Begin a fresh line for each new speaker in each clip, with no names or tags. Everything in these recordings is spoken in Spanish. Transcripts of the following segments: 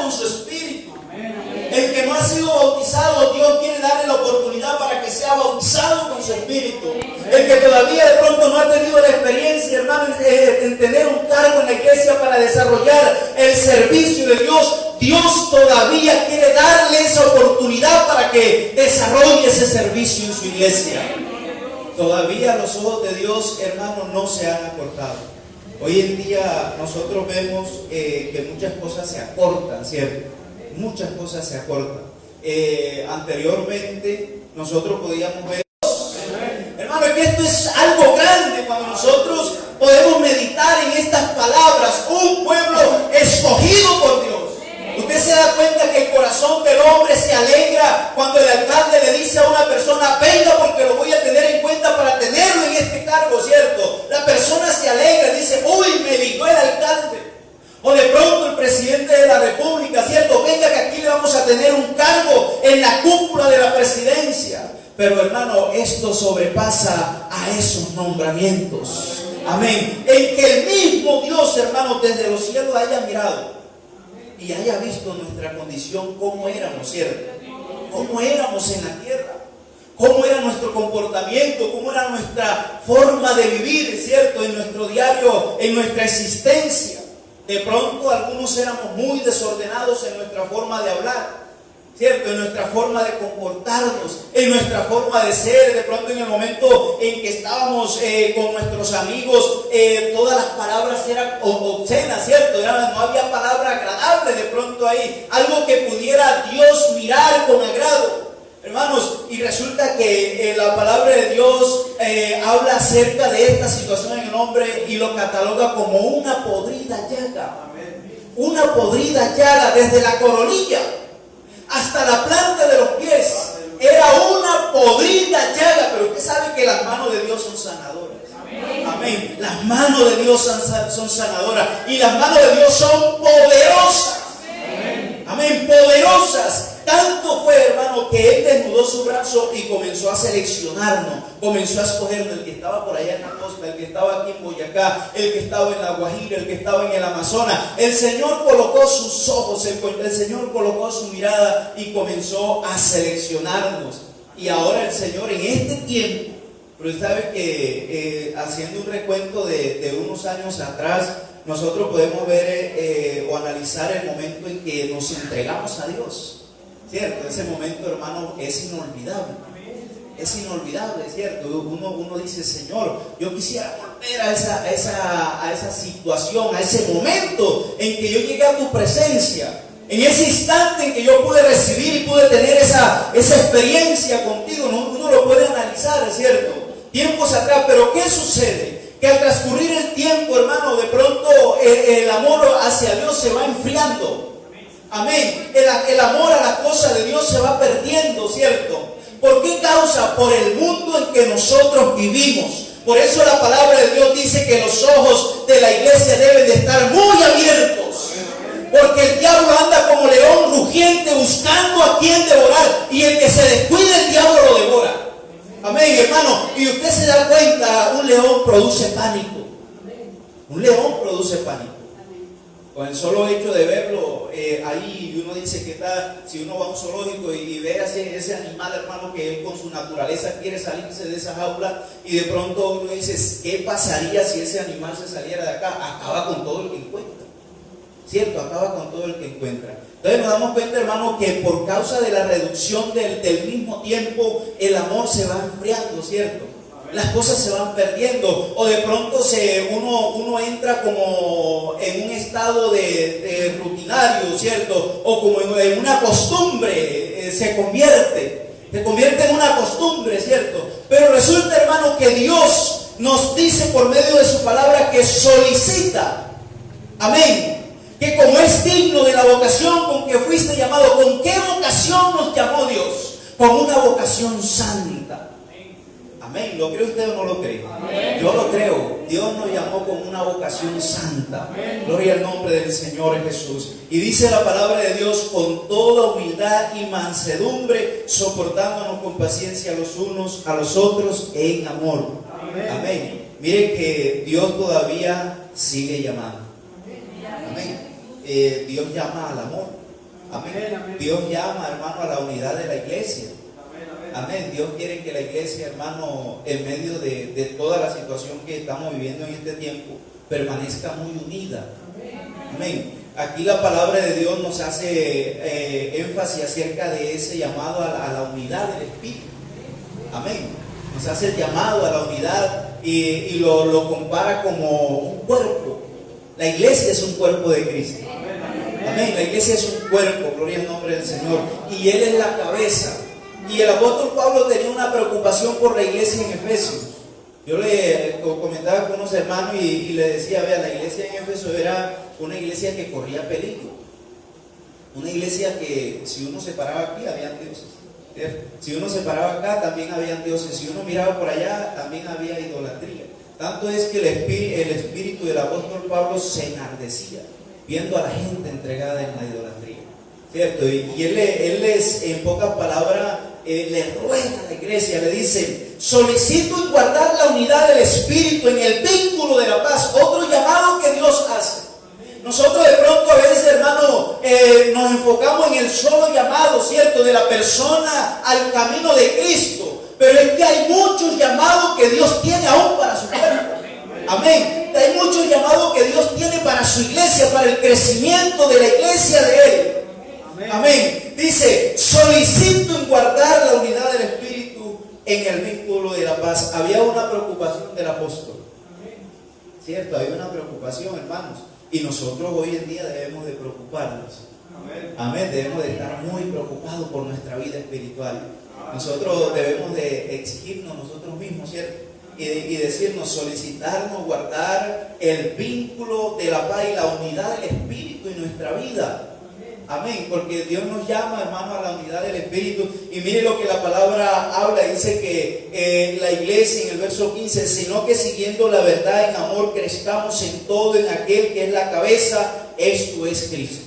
con su espíritu. El que no ha sido bautizado, Dios quiere darle la oportunidad para que sea bautizado con su espíritu. El que todavía de pronto no ha tenido la experiencia, hermano, en tener un cargo en la iglesia para desarrollar el servicio de Dios, Dios todavía quiere darle esa oportunidad para que desarrolle ese servicio en su iglesia. Todavía los ojos de Dios, hermano, no se han acortado. Hoy en día nosotros vemos que muchas cosas se acortan, ¿cierto? Muchas cosas se acortan. Anteriormente nosotros podíamos ver, hermano, que esto es algo grande cuando nosotros podemos meditar en estas palabras: un pueblo escogido por Dios. Usted se da cuenta que el corazón del hombre se alegra cuando el alcalde le dice a una persona: venga, porque lo voy a tener en cuenta para tenerlo en este cargo, ¿cierto? La persona se alegra, dice: uy, me eligió el alcalde. O de pronto el presidente de la república, ¿cierto? Venga, que aquí le vamos a tener un cargo en la cúpula de la presidencia. Pero, hermano, esto sobrepasa a esos nombramientos. Amén. En que el mismo Dios, hermano, desde los cielos haya mirado y haya visto nuestra condición, cómo éramos, ¿cierto? Cómo éramos en la tierra, cómo era nuestro comportamiento, cómo era nuestra forma de vivir, ¿cierto? En nuestro diario, en nuestra existencia. De pronto algunos éramos muy desordenados en nuestra forma de hablar, ¿cierto? En nuestra forma de comportarnos, en nuestra forma de ser. De pronto en el momento en que estábamos con nuestros amigos, todas las palabras eran obscenas, ¿cierto? No había palabra agradable de pronto ahí, algo que pudiera Dios mirar con agrado. Hermanos, y resulta que la palabra de Dios habla acerca de esta situación en el hombre y lo cataloga como una podrida llaga. Una podrida llaga desde la coronilla hasta la planta de los pies. Era una podrida llaga, pero usted sabe que las manos de Dios son sanadoras. Amén. Las manos de Dios son sanadoras y las manos de Dios son poderosas. Amén, poderosas. Tanto fue, hermano, que Él desnudó su brazo y comenzó a seleccionarnos, comenzó a escogernos, el que estaba por allá en la costa, el que estaba aquí en Boyacá, el que estaba en la Guajira, el que estaba en el Amazonas. El Señor colocó sus ojos, el Señor colocó su mirada y comenzó a seleccionarnos. Y ahora el Señor en este tiempo, pero usted sabe que haciendo un recuento de unos años atrás, nosotros podemos ver o analizar el momento en que nos entregamos a Dios. ¿Cierto? Ese momento, hermano, es inolvidable. Es inolvidable, ¿cierto? Uno dice: Señor, yo quisiera volver a esa situación, a ese momento en que yo llegué a tu presencia, en ese instante en que yo pude recibir y pude tener esa experiencia contigo. Uno lo puede analizar, ¿cierto? Tiempos atrás, pero ¿qué sucede? Que al transcurrir el tiempo, hermano, de pronto el amor hacia Dios se va enfriando. Amén. El amor a la cosa de Dios se va perdiendo, ¿cierto? ¿Por qué causa? Por el mundo en que nosotros vivimos. Por eso la palabra de Dios dice que los ojos de la iglesia deben de estar muy abiertos. Porque el diablo anda como león rugiente buscando a quien devorar. Y el que se descuida, el diablo lo devora. Amén, hermano. Y usted se da cuenta, un león produce pánico. Un león produce pánico. Con el solo hecho de verlo ahí, uno dice: ¿qué tal si uno va a un zoológico y ve a ese animal, hermano, que él con su naturaleza quiere salirse de esa jaula, y de pronto uno dice: ¿qué pasaría si ese animal se saliera de acá? Acaba con todo el que encuentra, ¿cierto? Acaba con todo el que encuentra. Entonces nos damos cuenta, hermano, que por causa de la reducción del mismo tiempo, el amor se va enfriando, ¿cierto? Las cosas se van perdiendo, o de pronto uno entra como en un estado de rutinario, ¿cierto? O como en una costumbre, se convierte en una costumbre, ¿cierto? Pero resulta, hermano, que Dios nos dice por medio de su palabra que solicita, amén, que como es digno de la vocación con que fuiste llamado. ¿Con qué vocación nos llamó Dios? Con una vocación santa. Amén. ¿Lo cree usted o no lo cree? Amén. Yo lo creo. Dios nos llamó con una vocación santa. Amén. Gloria al nombre del Señor Jesús. Y dice la palabra de Dios: con toda humildad y mansedumbre, soportándonos con paciencia los unos a los otros en amor. Amén. Amén. Mire que Dios todavía sigue llamando. Amén. Dios llama al amor. Amén. Dios llama, hermano, a la unidad de la iglesia. Amén. Dios quiere que la iglesia, hermano, en medio de toda la situación que estamos viviendo en este tiempo, permanezca muy unida. Amén. Aquí la palabra de Dios nos hace énfasis acerca de ese llamado a la unidad del Espíritu. Amén. Nos hace el llamado a la unidad y lo compara como un cuerpo. La iglesia es un cuerpo de Cristo. Amén. La iglesia es un cuerpo, gloria al nombre del Señor. Y Él es la cabeza. Y el apóstol Pablo tenía una preocupación por la iglesia en Efesios. Yo le comentaba con unos hermanos y le decía, vean, la iglesia en Éfeso era una iglesia que corría peligro. Una iglesia que si uno se paraba aquí, habían dioses. Si uno se paraba acá, también habían dioses. Si uno miraba por allá, también había idolatría. Tanto es que el espíritu del apóstol Pablo se enardecía viendo a la gente entregada en la idolatría, ¿cierto? Y él les, en pocas palabras, le ruega a la iglesia, le dice: solicito y guardar la unidad del espíritu en el vínculo de la paz. Otro llamado que Dios hace. Nosotros de pronto a veces, hermano, nos enfocamos en el solo llamado, ¿cierto?, de la persona al camino de Cristo. Pero es que hay muchos llamados que Dios tiene aún para su pueblo. Amén. Hay muchos llamados que Dios tiene para su iglesia, para el crecimiento de la iglesia de Él. Amén. Dice: solicito en guardar la unidad del Espíritu en el vínculo de la paz. Había una preocupación del apóstol, ¿cierto? Hay una preocupación, hermanos. Y nosotros hoy en día debemos de preocuparnos. Amén. Debemos de estar muy preocupados por nuestra vida espiritual. Nosotros debemos de exigirnos nosotros mismos, ¿cierto? Y decirnos, solicitarnos, guardar el vínculo de la paz y la unidad del Espíritu en nuestra vida. Amén. Porque Dios nos llama, hermano, a la unidad del Espíritu. Y mire lo que la palabra habla. Dice que la iglesia, en el verso 15, sino que siguiendo la verdad en amor, crezcamos en todo en aquel que es la cabeza, esto es Cristo.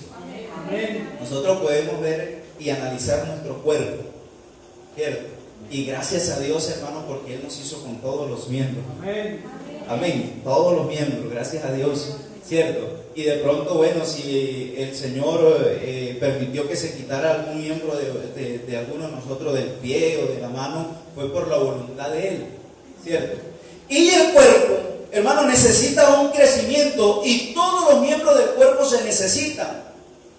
Amén. Nosotros podemos ver y analizar nuestro cuerpo, ¿cierto? Y gracias a Dios, hermano, porque Él nos hizo con todos los miembros. Amén. Amén. Todos los miembros, gracias a Dios, ¿cierto? Y de pronto, bueno, si el Señor permitió que se quitara algún miembro de alguno de nosotros del pie o de la mano, fue por la voluntad de Él, ¿cierto? Y el cuerpo, hermano, necesita un crecimiento y todos los miembros del cuerpo se necesitan.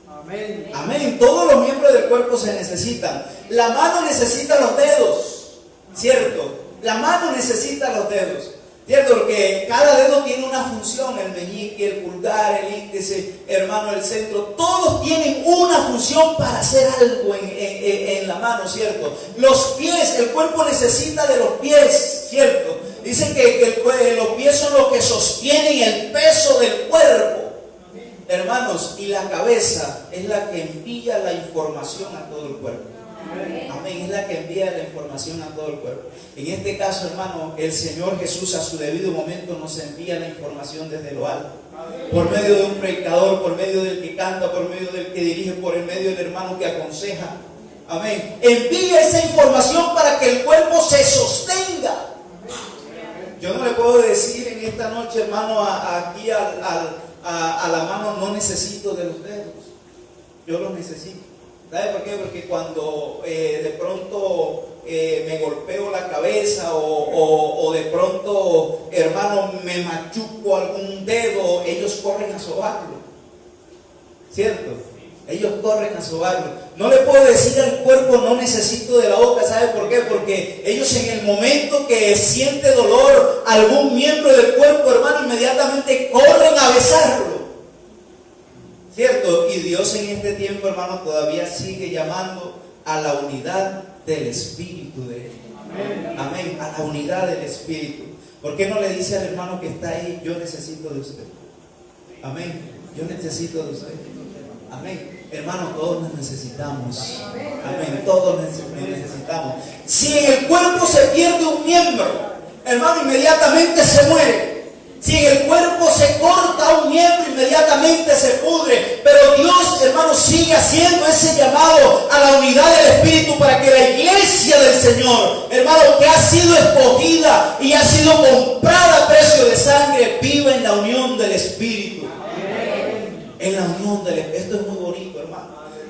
Amén. Amén. Todos los miembros del cuerpo se necesitan. La mano necesita los dedos, ¿cierto? La mano necesita los dedos, ¿cierto? Porque cada dedo tiene una función. El meñique, el pulgar, el índice, hermano, el centro. Todos tienen una función para hacer algo en la mano, ¿cierto? Los pies, el cuerpo necesita de los pies, ¿cierto? Dicen que los pies son los que sostienen el peso del cuerpo. Hermanos, y la cabeza es la que envía la información a todo el cuerpo. Amén. Es la que envía la información a todo el cuerpo. En este caso, hermano, el Señor Jesús a su debido momento nos envía la información desde lo alto. Por medio de un predicador, por medio del que canta, por medio del que dirige, por el medio del hermano que aconseja. Amén. Envía esa información para que el cuerpo se sostenga. Yo no le puedo decir en esta noche, hermano, aquí a la mano, no necesito de los dedos. Yo los necesito. ¿Sabe por qué? Porque cuando de pronto me golpeo la cabeza o de pronto, hermano, me machuco algún dedo, ellos corren a sobarlo, ¿cierto? Ellos corren a sobarlo. No le puedo decir al cuerpo, no necesito de la boca. ¿Sabe por qué? Porque ellos, en el momento que siente dolor algún miembro del cuerpo, hermano, inmediatamente corren a besarlo, ¿cierto? Y Dios en este tiempo, hermano, todavía sigue llamando a la unidad del Espíritu de Él. Amén. Amén. A la unidad del Espíritu. ¿Por qué no le dice al hermano que está ahí: yo necesito de usted? Amén. Yo necesito de usted. Amén. Hermano, todos nos necesitamos. Amén. Todos nos necesitamos. Si en el cuerpo se pierde un miembro, hermano, inmediatamente se muere. Si en el cuerpo se corta un miembro, inmediatamente se pudre. Pero Dios, hermano, sigue haciendo ese llamado a la unidad del Espíritu para que la iglesia del Señor, hermano, que ha sido escogida y ha sido comprada a precio de sangre, viva en la unión del Espíritu. En la unión del Espíritu. Esto es muy bonito, hermano.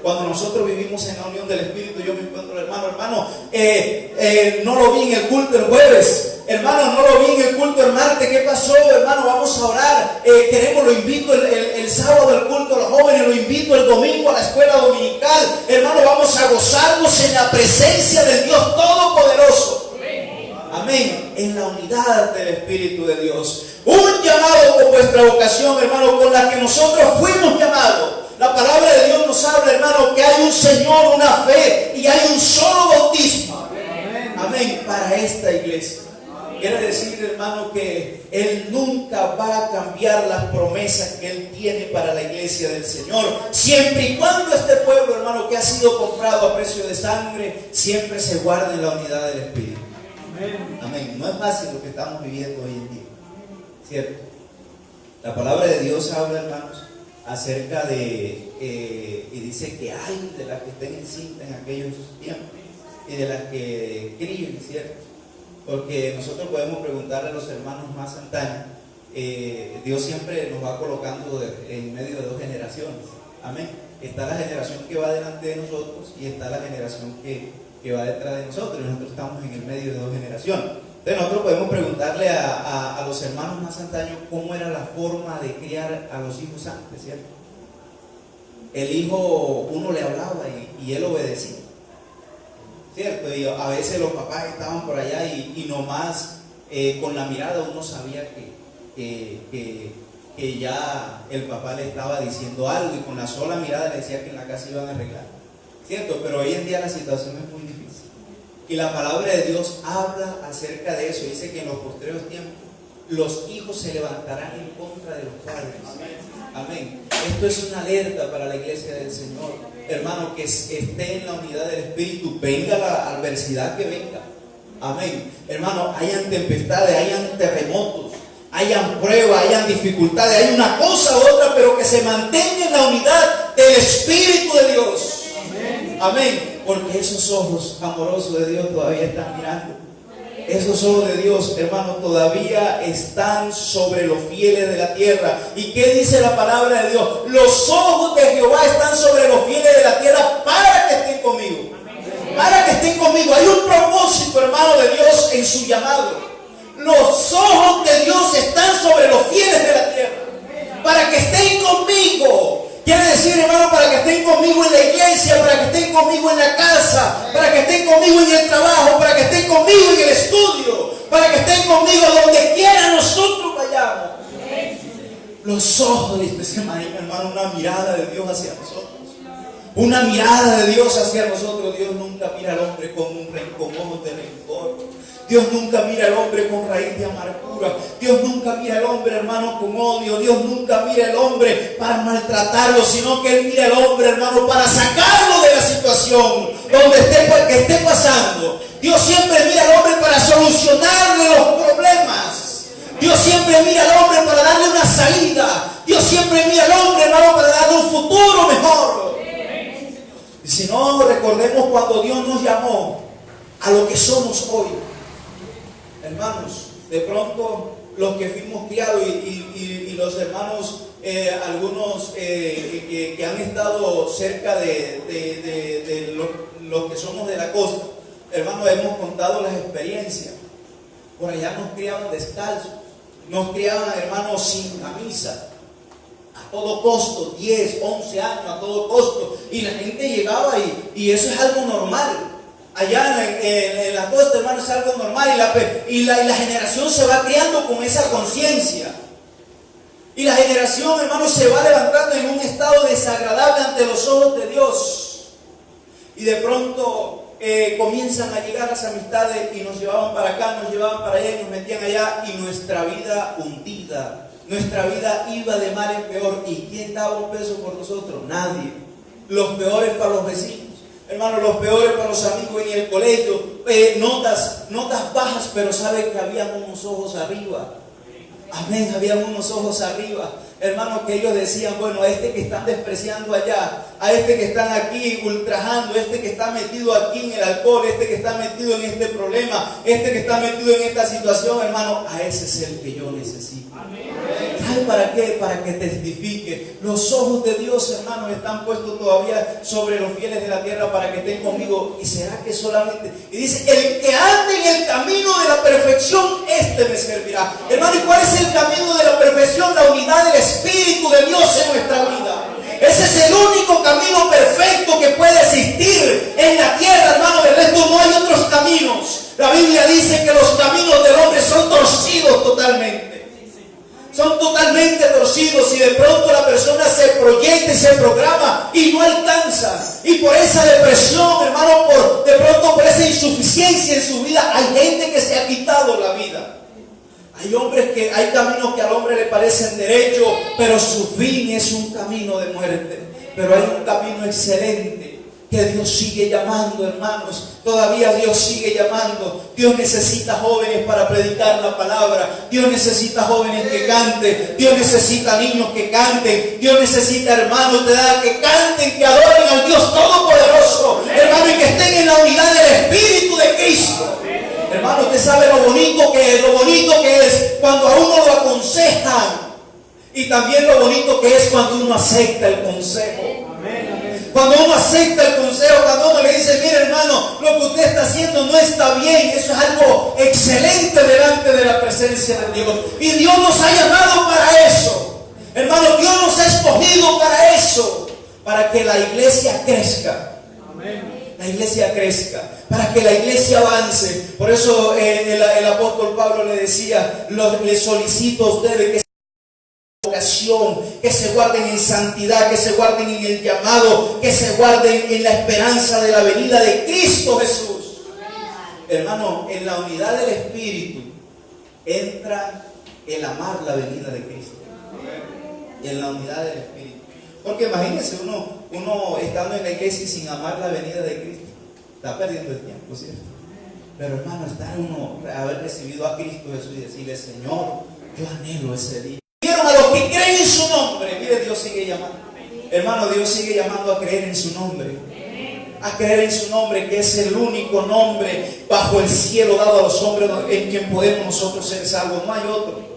Cuando nosotros vivimos en la unión del Espíritu, yo me encuentro, hermano, no lo vi en el culto el jueves. Hermano, no lo vi en el culto el martes. ¿Qué pasó, hermano? Vamos a orar. Lo invito el sábado al culto a los jóvenes, lo invito el domingo a la escuela dominical. Hermano, vamos a gozarnos en la presencia del Dios Todopoderoso. Amén. En la unidad del Espíritu de Dios. Un llamado con vuestra vocación, hermano, con la que nosotros fuimos llamados. La palabra de Dios nos habla, hermano, que hay un Señor, una fe y hay un solo bautismo. Amén. Para esta iglesia. Quiere decir, hermano, que Él nunca va a cambiar las promesas que Él tiene para la iglesia del Señor, siempre y cuando este pueblo, hermano, que ha sido comprado a precio de sangre, siempre se guarde en la unidad del Espíritu. Amén. No es fácil lo que estamos viviendo hoy en día, ¿cierto? La palabra de Dios habla, hermanos, acerca de, y dice que hay de las que estén encintas en aquellos tiempos y de las que críen, ¿cierto? Porque nosotros podemos preguntarle a los hermanos más antaños, Dios siempre nos va colocando en medio de dos generaciones. Amén. Está la generación que va delante de nosotros y está la generación que va detrás de nosotros. Y nosotros estamos en el medio de dos generaciones. Entonces nosotros podemos preguntarle a los hermanos más antaños cómo era la forma de criar a los hijos antes, ¿cierto? El hijo, uno le hablaba y él obedecía, ¿cierto? Y a veces los papás estaban por allá y nomás con la mirada uno sabía que ya el papá le estaba diciendo algo y con la sola mirada le decía que en la casa iban a arreglar, ¿cierto? Pero hoy en día la situación es muy difícil y la palabra de Dios habla acerca de eso. Dice que en los postreros tiempos los hijos se levantarán en contra de los padres. Amén. Esto es una alerta para la iglesia del Señor, hermano, que esté en la unidad del Espíritu, venga la adversidad que venga. Amén. Hermano, hayan tempestades, hayan terremotos, hayan pruebas, hayan dificultades, hay una cosa u otra, pero que se mantenga en la unidad del Espíritu de Dios. Amén. Porque esos ojos amorosos de Dios todavía están mirando. Esos ojos de Dios, hermano, todavía están sobre los fieles de la tierra. ¿Y qué dice la palabra de Dios? Los ojos de Jehová están sobre los fieles de la tierra para que estén conmigo. Para que estén conmigo. Hay un propósito, hermano, de Dios en su llamado. Los ojos de Dios están sobre los fieles de la tierra para que estén conmigo. Quiere decir, hermano, para que estén conmigo en la iglesia, para que estén conmigo en la casa, para que estén conmigo en el trabajo, para que estén conmigo en el estudio, para que estén conmigo donde quiera nosotros vayamos. Los ojos, hermano, una mirada de Dios hacia nosotros. Una mirada de Dios hacia nosotros. Dios nunca mira al hombre con ojos de rencor. Dios nunca mira al hombre con raíz de amargura. Dios nunca mira al hombre, hermano, con odio. Dios nunca mira al hombre para maltratarlo, sino que Él mira al hombre, hermano, para sacarlo de la situación donde esté pasando. Dios siempre mira al hombre para solucionarle los problemas. Dios siempre mira al hombre para darle una salida. Dios siempre mira al hombre, hermano, para darle un futuro mejor. Y si no, recordemos cuando Dios nos llamó a lo que somos hoy. Hermanos, de pronto los que fuimos criados y los hermanos, algunos que han estado cerca de los que somos de la costa, hermanos, hemos contado las experiencias. Por allá nos criaban descalzos, nos criaban, hermanos, sin camisa, a todo costo, 10, 11 años, a todo costo, y la gente llegaba y eso es algo normal. Allá en la costa, hermano, es algo normal y la generación se va criando con esa conciencia. Y la generación, hermano, se va levantando en un estado desagradable ante los ojos de Dios. Y de pronto comienzan a llegar las amistades y nos llevaban para acá, nos llevaban para allá y nos metían allá. Y nuestra vida hundida, nuestra vida iba de mal en peor. ¿Y quién daba un peso por nosotros? Nadie. Los peores para los vecinos. Hermano, los peores para los amigos en el colegio, notas bajas, pero saben que habían unos ojos arriba. Amén, habían unos ojos arriba. Hermano, que ellos decían, bueno, a este que están despreciando allá, a este que están aquí ultrajando, este que está metido aquí en el alcohol, este que está metido en este problema, este que está metido en esta situación, hermano, a ese es el que yo necesito. Amén. trae ¿para qué? Para que testifique. Los ojos de Dios, hermanos, están puestos todavía sobre los fieles de la tierra para que estén conmigo. Y será que solamente, y dice, el que ande en el camino de la perfección, este me servirá. Hermano, ¿y cuál es el camino de la perfección? La unidad del Espíritu de Dios en nuestra vida. Ese es el único camino perfecto que puede existir en la tierra, hermano. Del resto no hay otros caminos. La Biblia dice que los caminos del hombre son torcidos totalmente. Son totalmente torcidos, y de pronto la persona se proyecta y se programa y no alcanza. Y por esa depresión, hermano, de pronto por esa insuficiencia en su vida, hay gente que se ha quitado la vida. Hay caminos que al hombre le parecen derechos, pero su fin es un camino de muerte. Pero hay un camino excelente que Dios sigue llamando, hermanos. Todavía Dios sigue llamando. Dios necesita jóvenes para predicar la palabra. Dios necesita jóvenes que canten. Dios necesita niños que canten. Dios necesita hermanos de edad que canten, que adoren al Dios Todopoderoso, hermano, y que estén en la unidad del Espíritu de Cristo. Hermano, usted sabe lo bonito que es cuando a uno lo aconsejan, y también lo bonito que es cuando uno acepta el consejo. Cuando uno acepta el consejo, cuando uno le dice, mire hermano, lo que usted está haciendo no está bien, eso es algo excelente delante de la presencia de Dios. Y Dios nos ha llamado para eso. Hermano, Dios nos ha escogido para eso, para que la iglesia crezca. La iglesia crezca, para que la iglesia avance. Por eso el apóstol Pablo le decía, le solicito a ustedes que vocación, que se guarden en santidad, que se guarden en el llamado, que se guarden en la esperanza de la venida de Cristo Jesús. Hermano, en la unidad del Espíritu entra el amar la venida de Cristo. En la unidad del Espíritu. Porque imagínense uno estando en la iglesia y sin amar la venida de Cristo, está perdiendo el tiempo, ¿cierto? Pero hermano, haber recibido a Cristo Jesús y decirle, Señor, yo anhelo ese día. A los que creen en su nombre, mire, Dios sigue llamando. Hermano, Dios sigue llamando a creer en su nombre. A creer en su nombre, que es el único nombre bajo el cielo dado a los hombres en quien podemos nosotros ser salvos. No hay otro.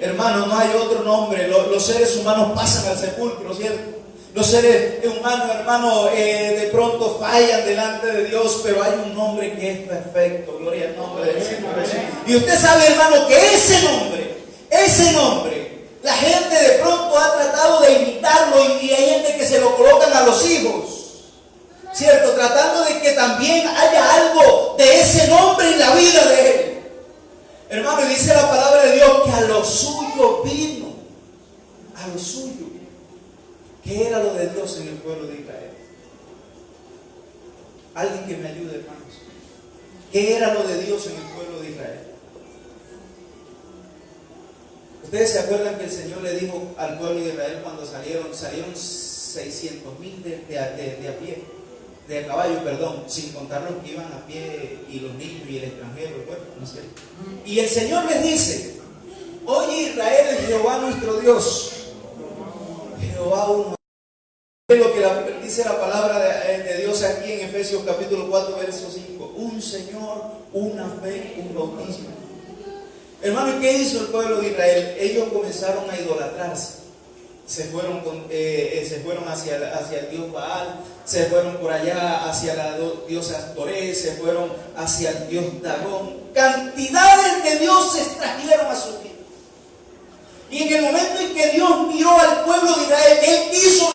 Hermano, no hay otro nombre. Los seres humanos pasan al sepulcro, ¿cierto? Los seres humanos, hermano, de pronto fallan delante de Dios, pero hay un nombre que es perfecto. Gloria al nombre del Señor Jesús. Y usted sabe, hermano, que ese nombre, la gente de pronto ha tratado de imitarlo, y hay gente que se lo colocan a los hijos, ¿cierto? Tratando de que también haya algo de ese nombre en la vida de él. Hermano, dice la palabra de Dios que a lo suyo vino. A lo suyo. ¿Qué era lo de Dios en el pueblo de Israel? Alguien que me ayude, hermanos. ¿Qué era lo de Dios en el pueblo de Israel? Ustedes se acuerdan que el Señor le dijo al pueblo de Israel cuando salieron 600,000 de a caballo, perdón, sin contar los que iban a pie y los niños y el extranjero, el pueblo, ¿no es cierto? Y el Señor les dice, oye Israel, Jehová nuestro Dios, Jehová uno. Es lo que dice la palabra de Dios aquí en Efesios capítulo 4, verso 5. Un Señor, una fe, un bautismo. Hermano, ¿y qué hizo el pueblo de Israel? Ellos comenzaron a idolatrarse. Se fueron hacia el dios Baal, se fueron por allá hacia la diosa Astoré, se fueron hacia el dios Dagón. Cantidades de dioses trajeron a su vida. Y en el momento en que Dios miró al pueblo de Israel, Él quiso.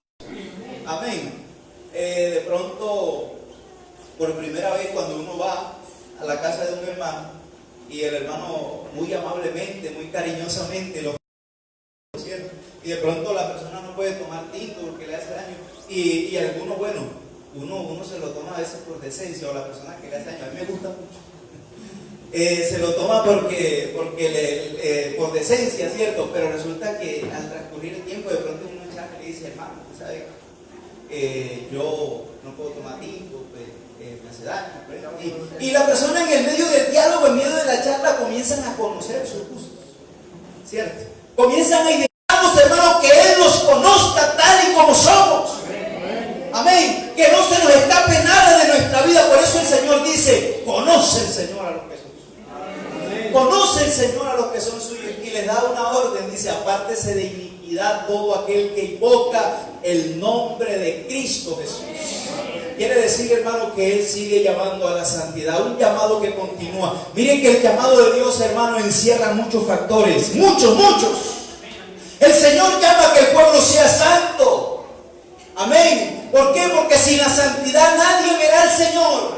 Amén. De pronto, por primera vez, cuando uno va a la casa de un hermano, y el hermano muy amablemente, muy cariñosamente lo ¿cierto? Y de pronto la persona no puede tomar tinto porque le hace daño, y algunos, bueno, uno se lo toma a veces por decencia, o la persona que le hace daño, a mí me gusta mucho, se lo toma porque por decencia, ¿cierto? Pero resulta que al transcurrir el tiempo, de pronto uno le dice, hermano, ¿sabe? Yo no puedo tomar tinto, pues, me hace daño, pues. Y la persona en el medio del diálogo, en medio de la charla, comienzan a conocer sus gustos, ¿cierto? Comienzan a identificarnos, hermano, que Él nos conozca tal y como somos. Amén. Que no se nos escape nada de nuestra vida. Por eso el Señor dice, conoce el Señor a los que son suyos. Conoce el Señor a los que son suyos. y les da una orden, dice: apártese de iniquidad todo aquel que invoca el nombre de Cristo Jesús. Quiere decir, hermano, que Él sigue llamando a la santidad, un llamado que continúa. Miren que el llamado de Dios, hermano, encierra muchos factores, muchos. El Señor llama a que el pueblo sea santo. Amén. ¿Por qué? Porque sin la santidad nadie verá al Señor.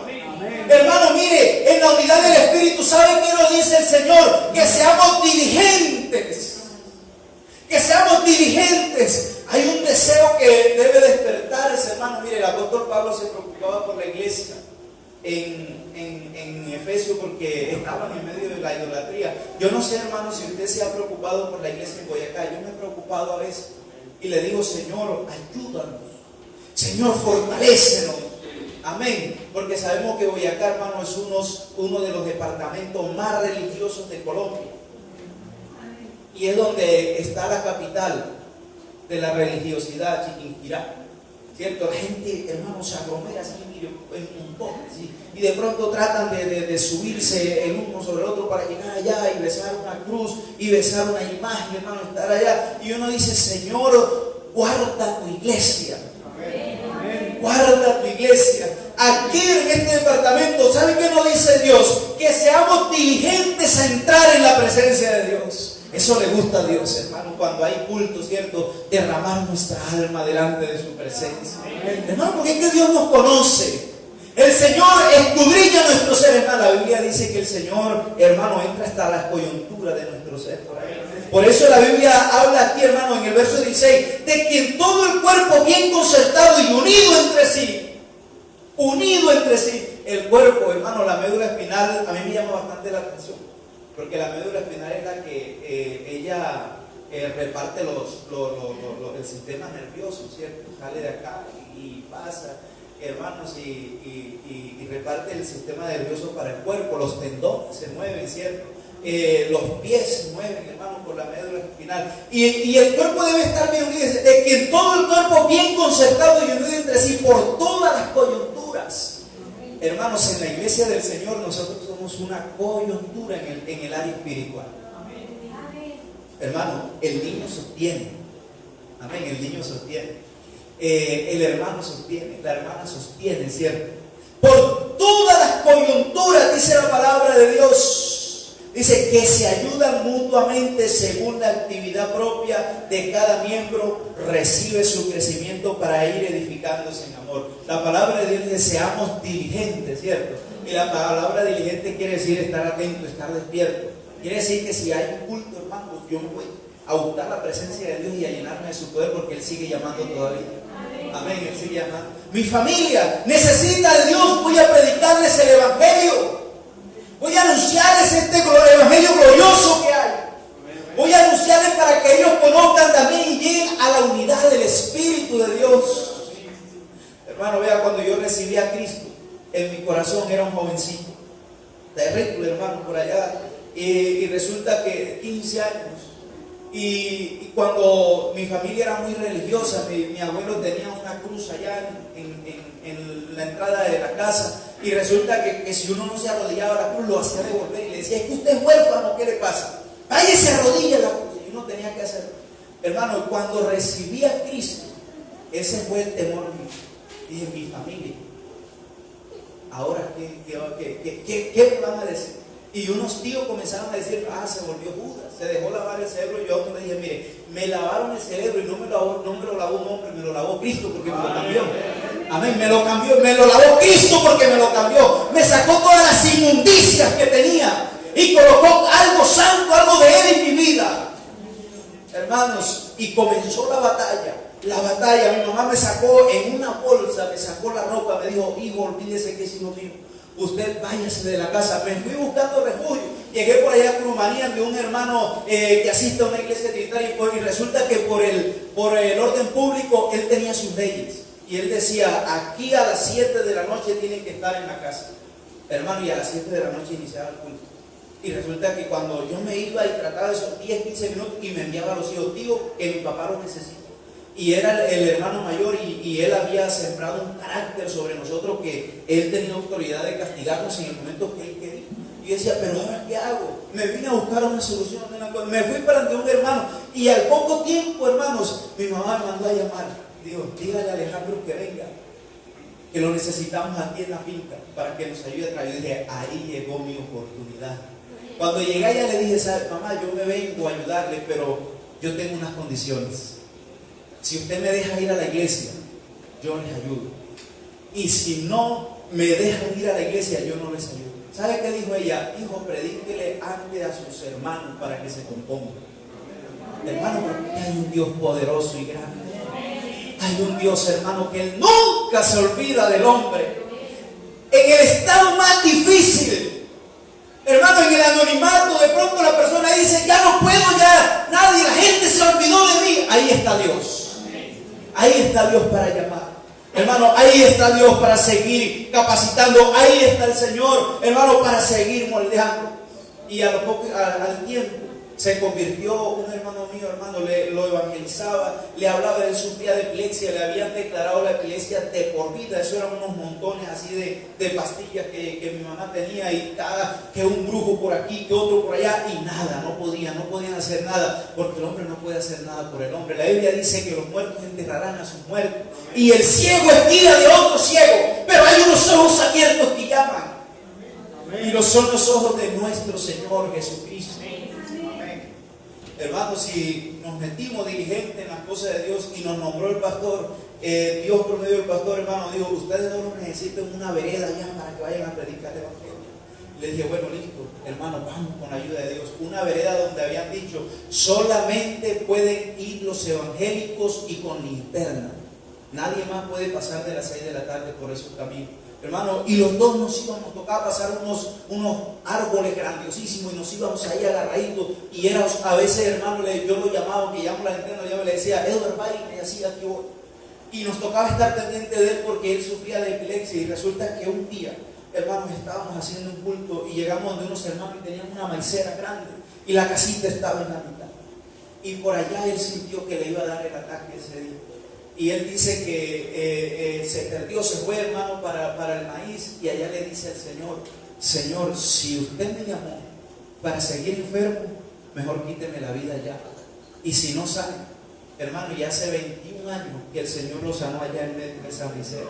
Hermano, mire, en la unidad del Espíritu, ¿sabe qué nos dice el Señor? Que seamos diligentes. Que seamos diligentes. Hay un deseo que debe despertarse, hermano. Mire, el apóstol Pablo se preocupaba por la iglesia en Efesios, porque estaban en medio de la idolatría. Yo no sé, hermano, si usted se ha preocupado por la iglesia en Boyacá. Yo me he preocupado a veces y le digo: Señor, ayúdanos. Señor, fortalécenos. Amén. Porque sabemos que Boyacá, hermano, es uno de los departamentos más religiosos de Colombia. Y es donde está la capital de la religiosidad, Chiquinquirá. ¿Cierto? La gente, hermano, se aglomera así, mire, en montones, ¿sí? Y de pronto tratan de subirse el uno sobre el otro para llegar allá y besar una cruz y besar una imagen, hermano, estar allá. Y uno dice: Señor, guarda tu iglesia. Amén. Guarda tu iglesia. Aquí en este departamento, ¿sabe qué nos dice Dios? Que seamos diligentes a entrar en la presencia de Dios. Eso le gusta a Dios, hermano, cuando hay culto, ¿cierto? Derramar nuestra alma delante de su presencia. Hermano, porque es que Dios nos conoce. El Señor escudriña nuestro ser, hermano. La Biblia dice que el Señor, hermano, entra hasta las coyunturas de nuestro ser. Por eso la Biblia habla aquí, hermano, en el verso 16, de quien todo el cuerpo bien concertado y unido entre sí, el cuerpo, hermano, la médula espinal, a mí me llama bastante la atención, porque la médula espinal es la que ella reparte el sistema nervioso, ¿cierto? Sale de acá y pasa, hermanos, y reparte el sistema nervioso para el cuerpo. Los tendones se mueven, ¿cierto? Los pies se mueven, hermanos, por la médula espinal. Y el cuerpo debe estar bien unido, de que todo el cuerpo bien concertado y unido entre sí por todas las coyunturas. Hermanos, en la iglesia del Señor nosotros somos una coyuntura en el área espiritual. Hermano, el niño sostiene. Amén, el niño sostiene. El hermano sostiene, la hermana sostiene, ¿cierto? Por todas las coyunturas, dice la palabra de Dios. Dice que se ayudan mutuamente según la actividad propia de cada miembro, recibe su crecimiento para ir edificándose en amor. La palabra de Dios dice: seamos diligentes, ¿cierto? Y la palabra diligente quiere decir estar atento, estar despierto. Quiere decir que si hay un culto, hermanos, yo me voy a buscar la presencia de Dios y a llenarme de su poder, porque Él sigue llamando todavía. Amén, Él sigue llamando. Mi familia necesita de Dios. Voy a predicarles el Evangelio. Voy a anunciarles este evangelio glorioso que hay. Voy a anunciarles para que ellos conozcan también y lleguen a la unidad del Espíritu de Dios. Hermano, vea, cuando yo recibí a Cristo, en mi corazón era un jovencito, terrible, hermano, por allá. Y resulta que 15 años. Y cuando mi familia era muy religiosa, mi abuelo tenía una cruz allá en la entrada de la casa. Y resulta que si uno no se arrodillaba a la cruz, lo hacía devolver y le decía: es que usted es huérfano, ¿qué le pasa? Vaya y se arrodilla a la cruz. Y uno tenía que hacerlo. Hermano, cuando recibí a Cristo, ese fue el temor mío. Dije: mi familia, ahora ¿qué me van a decir? Y unos tíos comenzaron a decir: se volvió Judas, se dejó lavar el cerebro. Y yo le dije: mire, me lavaron el cerebro y no me lo lavó un hombre, me lo lavó Cristo, porque me lo cambió. Amén, me lo lavó Cristo porque me lo cambió. Me sacó todas las inmundicias que tenía y colocó algo santo, algo de Él en mi vida. Hermanos, y comenzó la batalla. Mi mamá me sacó en una bolsa, me sacó la ropa, me dijo: hijo, olvídese que es hijo mío. Usted váyase de la casa. Me fui buscando refugio. Llegué por allá a Rumanía de un hermano que asiste a una iglesia trinitaria, y resulta que por el orden público él tenía sus leyes. Y él decía: aquí a las 7 de la noche tienen que estar en la casa. Hermano, y a las 7 de la noche iniciaba el culto. Y resulta que cuando yo me iba y trataba de esos 10, 15 minutos, y me enviaba a los hijos: digo que mi papá lo necesita. Y era el hermano mayor, y él había sembrado un carácter sobre nosotros, que él tenía autoridad de castigarnos en el momento que él quería. Y decía, pero ahora ¿qué hago? Me vine a buscar una solución. Me fui para ante un hermano. Y al poco tiempo, hermanos, mi mamá me mandó a llamar. Digo, dígale a Alejandro que venga, que lo necesitamos aquí en la finca para que nos ayude a traer. Y dije, ahí llegó mi oportunidad. Cuando llegué allá le dije, ¿sabe, mamá? Yo me vengo a ayudarle, pero yo tengo unas condiciones. Si usted me deja ir a la iglesia, yo les ayudo. Y si no me dejan ir a la iglesia, yo no les ayudo. ¿Sabe qué dijo ella? Hijo, predíquele antes a sus hermanos para que se compongan. Hermano, porque hay un Dios poderoso y grande. Hay un Dios, hermano, que Él nunca se olvida del hombre. En el estado más difícil, hermano, en el anonimato, de pronto la persona dice, ya no puedo, ya nadie, la gente se olvidó de mí. Ahí está Dios. Ahí está Dios para llamar. Hermano, ahí está Dios para seguir capacitando. Ahí está el Señor, hermano, para seguir moldeando. Y al tiempo se convirtió un hermano mío, hermano, lo evangelizaba, le hablaba, él sufría de epilepsia, le habían declarado la epilepsia de por vida. Eso eran unos montones así de pastillas que mi mamá tenía, y cada que un brujo por aquí, que otro por allá, y nada, no podían hacer nada, porque el hombre no puede hacer nada por el hombre. La Biblia dice que los muertos enterrarán a sus muertos, y el ciego espía de otro ciego, pero hay unos ojos abiertos que llaman, y no son los ojos de nuestro Señor Jesucristo. Hermanos, si nos metimos diligentes en las cosas de Dios y nos nombró el pastor, Dios por medio del pastor, hermano, dijo, ustedes no necesitan una vereda ya para que vayan a predicar el evangelio. Le dije, bueno, listo, hermano, vamos con la ayuda de Dios. Una vereda donde habían dicho, solamente pueden ir los evangélicos y con linterna. Nadie más puede pasar de las 6 de la tarde por esos caminos. Hermano, y los dos nos tocaba pasar unos árboles grandiosísimos, y nos íbamos ahí agarraditos, y era a veces, hermano, yo lo llamaba, que llamo la gente, le decía, Edward, vaya, y así aquí voy. Y nos tocaba estar pendiente de él porque él sufría de epilepsia, y resulta que un día, hermanos, estábamos haciendo un culto y llegamos donde unos hermanos y tenían una maicera grande, y la casita estaba en la mitad. Y por allá él sintió que le iba a dar el ataque ese día. Y él dice que se perdió, se fue, hermano, para el maíz, y allá le dice al Señor, Señor, si usted me llamó para seguir enfermo, mejor quíteme la vida ya. Y si no sale, hermano, ya hace 21 años que el Señor lo sanó allá en medio de esa miseria.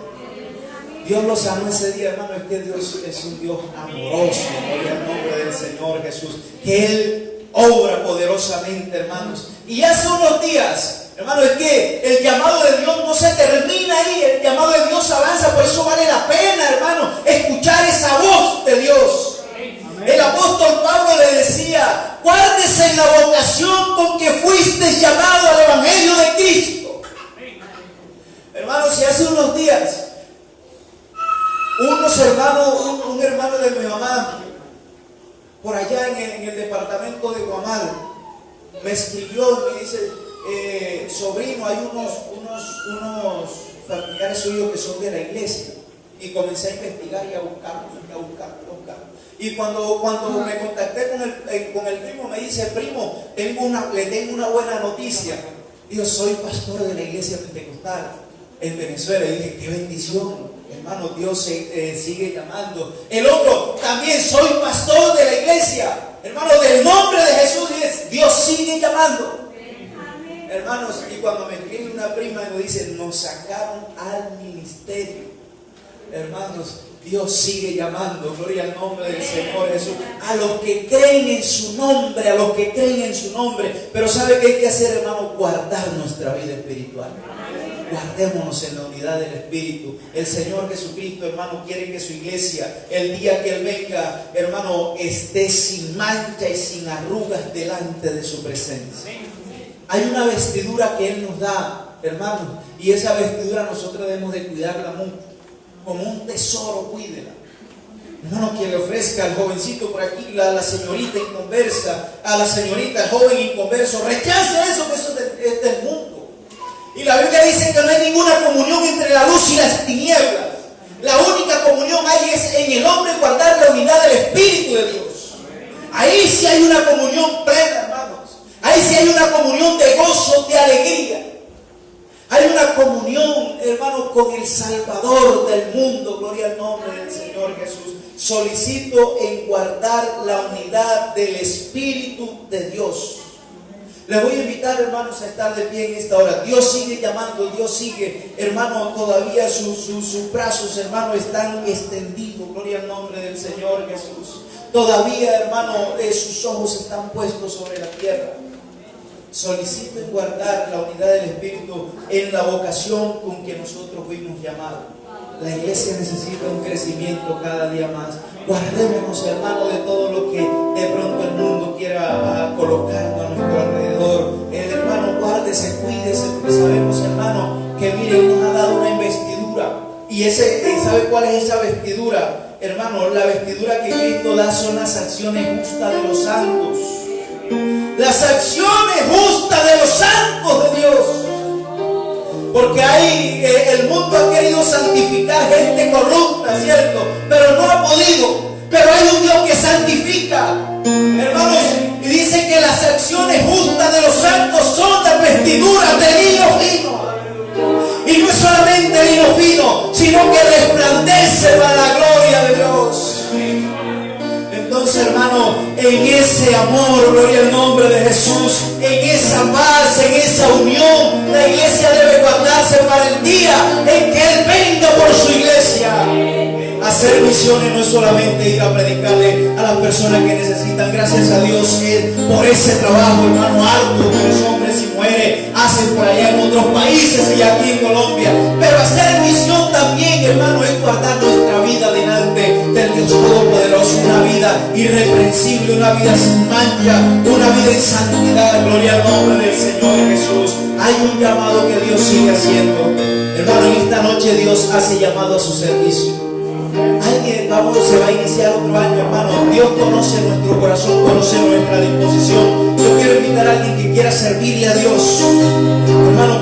Dios lo sanó ese día, hermano. Es que Dios es un Dios amoroso, gloria al nombre del Señor Jesús, que Él obra poderosamente, hermanos. Y hace unos días, hermano, es que el llamado de Dios no se termina ahí, el llamado de Dios avanza. Por eso vale la pena, hermano, escuchar esa voz de Dios. Amén. El apóstol Pablo le decía, guárdese en la vocación con que fuiste llamado al evangelio de Cristo. Amén. Hermano, si hace unos días un hermano de mi mamá, por allá en el departamento de Guamal, me escribió y me dice, sobrino, hay unos familiares suyos que son de la iglesia. Y comencé a investigar y a buscar. Y cuando me contacté con el primo, me dice, primo, le tengo una buena noticia. Digo, soy pastor de la iglesia pentecostal en Venezuela. Y dije, qué bendición, hermano, Dios sigue llamando. El otro, también soy pastor de la iglesia, hermano, del nombre de Jesús, Dios sigue llamando. Hermanos, y cuando me escribe una prima y me dice, nos sacaron al ministerio. Hermanos, Dios sigue llamando, gloria al nombre del Señor Jesús, a los que creen en su nombre, Pero ¿sabe qué hay que hacer, hermano? Guardar nuestra vida espiritual. Guardémonos en la unidad del Espíritu. El Señor Jesucristo, hermano, quiere que su iglesia, el día que Él venga, hermano, esté sin mancha y sin arrugas delante de su presencia. Hay una vestidura que Él nos da, hermanos, y esa vestidura nosotros debemos de cuidarla mucho, como un tesoro, cuídela. Hermano, que le ofrezca al jovencito por aquí, la señorita inconversa, a la señorita, el joven inconverso, rechace eso, que eso es del mundo. Y la Biblia dice que no hay ninguna comunión entre la luz y las tinieblas. La única comunión hay es en el hombre guardar la unidad del Espíritu de Dios. Ahí sí hay una comunión plena, hermanos. Ahí sí hay una comunión de gozo, de alegría. Hay una comunión, hermano, con el Salvador del mundo. Gloria al nombre del Señor Jesús. Solicito en guardar la unidad del Espíritu de Dios. Les voy a invitar, hermanos, a estar de pie en esta hora. Dios sigue llamando, Dios sigue, hermano, todavía sus brazos, hermano, están extendidos. Gloria al nombre del Señor Jesús. Todavía, hermano, sus ojos están puestos sobre la tierra. Solicito en guardar la unidad del Espíritu en la vocación con que nosotros fuimos llamados. La iglesia necesita un crecimiento cada día más. Guardémonos, hermano, de todo lo que de pronto el mundo quiera colocarnos a nuestro alrededor. El hermano, guárdese, cuídese, porque sabemos, hermano, que miren, nos ha dado una investidura. Y ¿sabe cuál es esa vestidura? Hermano, la vestidura que Cristo da son las acciones justas de los santos. Las acciones justas de los santos de Dios. Porque el mundo ha querido santificar gente corrupta, ¿cierto? Pero no ha podido. Pero hay un Dios que santifica, hermanos, y dice que las acciones justas de los santos son las vestiduras de lino fino. Y no es solamente lino fino, sino que resplandece para la gloria de Dios. Entonces, hermano, en ese amor, gloria al nombre de Jesús, en esa paz, en esa unión, la iglesia debe guardarse para el día en que Él venga por su iglesia. Hacer misiones no es solamente ir a predicarle a las personas que necesitan. Gracias a Dios por ese trabajo, hermano, arduo que los hombres y mujeres hacen por allá en otros países y aquí en Colombia. Pero hacer misión también, hermano, es guardar nuestra vida delante del Dios Todopoderoso. Una vida irreprensible, una vida sin mancha, una vida en santidad. Gloria al nombre del Señor Jesús. Hay un llamado que Dios sigue haciendo. Hermano, en esta noche Dios hace llamado a su servicio. Alguien, se va a iniciar otro año, hermano. Dios conoce nuestro corazón, conoce nuestra disposición. Yo quiero invitar a alguien que quiera servirle a Dios, hermano.